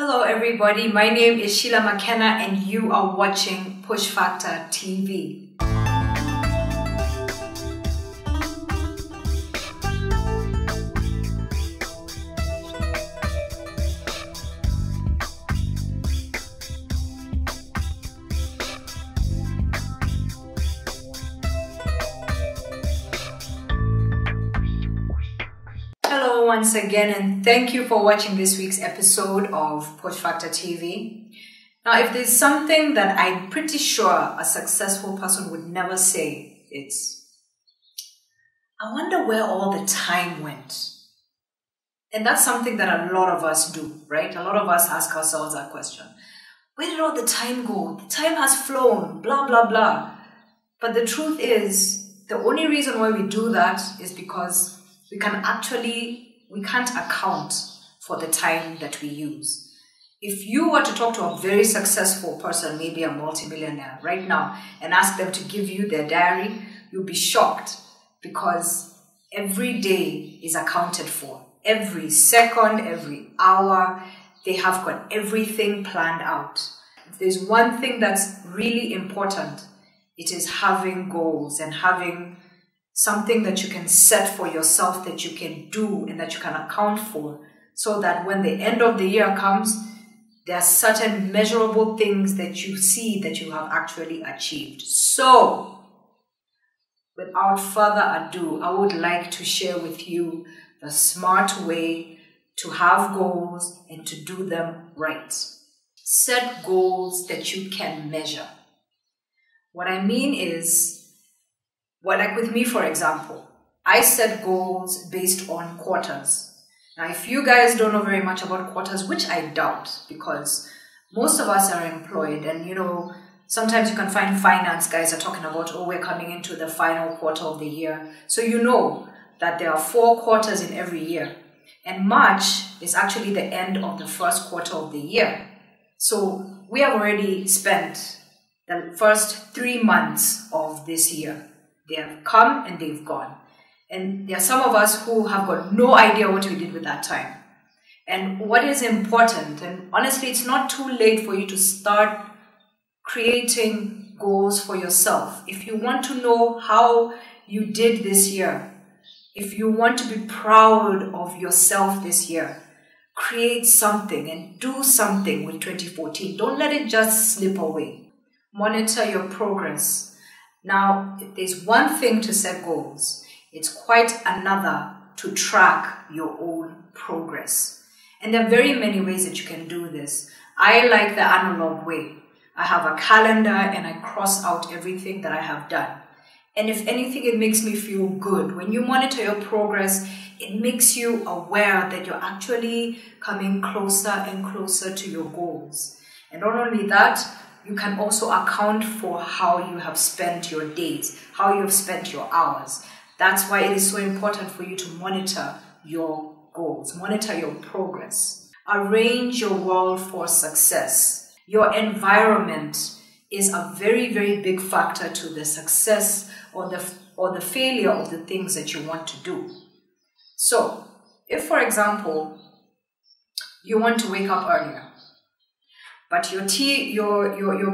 Hello everybody, my name is Sheila McKenna and you are watching Push Factor TV. Hello once again and thank you for watching this week's episode of Push Factor TV. Now, if there's something that I'm pretty sure a successful person would never say, it's, I wonder where all the time went. And that's something that a lot of us do, right? A lot of us ask ourselves that question. Where did all the time go? The time has flown, blah, blah, blah. But the truth is, the only reason why we do that is because we can't account for the time that we use. If you were to talk to a very successful person, maybe a multimillionaire right now, and ask them to give you their diary, you'll be shocked because every day is accounted for. Every second, every hour, they have got everything planned out. If there's one thing that's really important, it is having goals and having something that you can set for yourself, that you can do and that you can account for, so that when the end of the year comes, there are certain measurable things that you see that you have actually achieved. So, without further ado, I would like to share with you the smart way to have goals and to do them right. Set goals that you can measure. What I mean is, like with me, for example, I set goals based on quarters. Now, if you guys don't know very much about quarters, which I doubt, because most of us are employed and, sometimes you can find finance guys are talking about, oh, we're coming into the final quarter of the year. So you know that there are 4 quarters in every year. And March is actually the end of the first quarter of the year. So we have already spent the first 3 months of this year. They have come and they've gone. And there are some of us who have got no idea what we did with that time. And what is important, and honestly, it's not too late for you to start creating goals for yourself. If you want to know how you did this year, if you want to be proud of yourself this year, create something and do something with 2014. Don't let it just slip away. Monitor your progress. Now, if there's one thing to set goals, it's quite another to track your own progress. And there are very many ways that you can do this. I like the analog way. I have a calendar and I cross out everything that I have done. And if anything, it makes me feel good. When you monitor your progress, it makes you aware that you're actually coming closer and closer to your goals. And not only that, you can also account for how you have spent your days, how you have spent your hours. That's why it is so important for you to monitor your goals, monitor your progress. Arrange your world for success. Your environment is a very, very big factor to the success or the failure of the things that you want to do. So, if for example, you want to wake up earlier, but your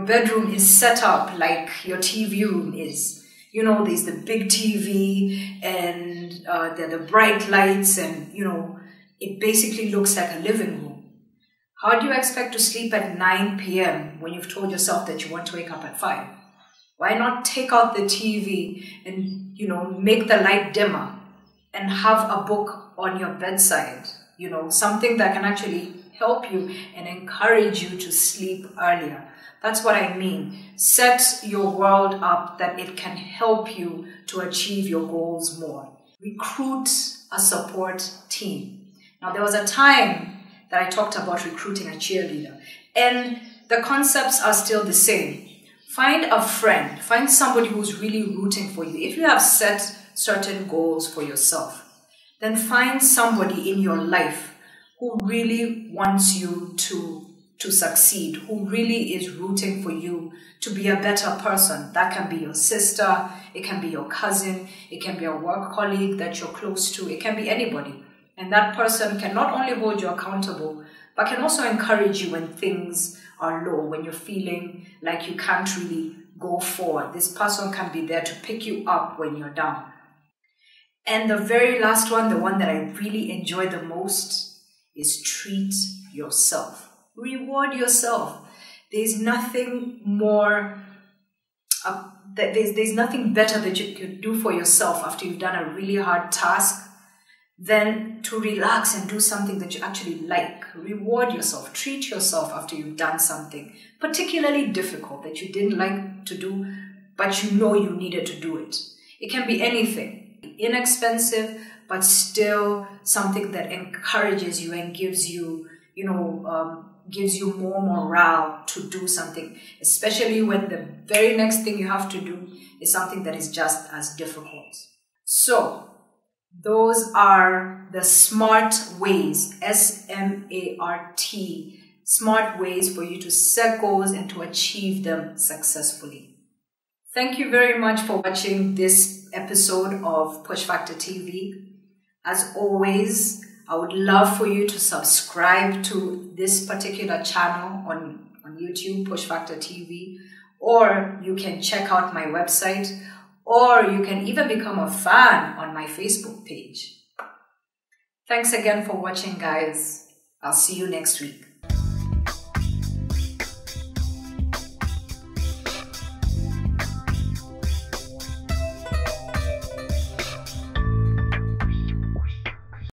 bedroom is set up like your TV room is. There's the big TV and there are the bright lights and, it basically looks like a living room. How do you expect to sleep at 9 p.m. when you've told yourself that you want to wake up at 5? Why not take out the TV and, make the light dimmer and have a book on your bedside, something that can actually help you and encourage you to sleep earlier. That's what I mean. Set your world up that it can help you to achieve your goals more. Recruit a support team. Now, there was a time that I talked about recruiting a cheerleader, and the concepts are still the same. Find a friend, find somebody who's really rooting for you. If you have set certain goals for yourself, then find somebody in your life who really wants you to succeed, who really is rooting for you to be a better person. That can be your sister, it can be your cousin, it can be a work colleague that you're close to, it can be anybody. And that person can not only hold you accountable, but can also encourage you when things are low, when you're feeling like you can't really go forward. This person can be there to pick you up when you're down. And the very last one, the one that I really enjoy the most, is treat yourself. Reward yourself. There's nothing more, there's nothing better that you could do for yourself after you've done a really hard task than to relax and do something that you actually like. Reward yourself. Treat yourself after you've done something particularly difficult that you didn't like to do, but you know you needed to do it. It can be anything. Inexpensive, but still something that encourages you and gives you, gives you more morale to do something, especially when the very next thing you have to do is something that is just as difficult. So, those are the SMART ways, S-M-A-R-T, SMART ways for you to set goals and to achieve them successfully. Thank you very much for watching this episode of Push Factor TV. As always, I would love for you to subscribe to this particular channel on YouTube, Push Factor TV, or you can check out my website, or you can even become a fan on my Facebook page. Thanks again for watching, guys. I'll see you next week.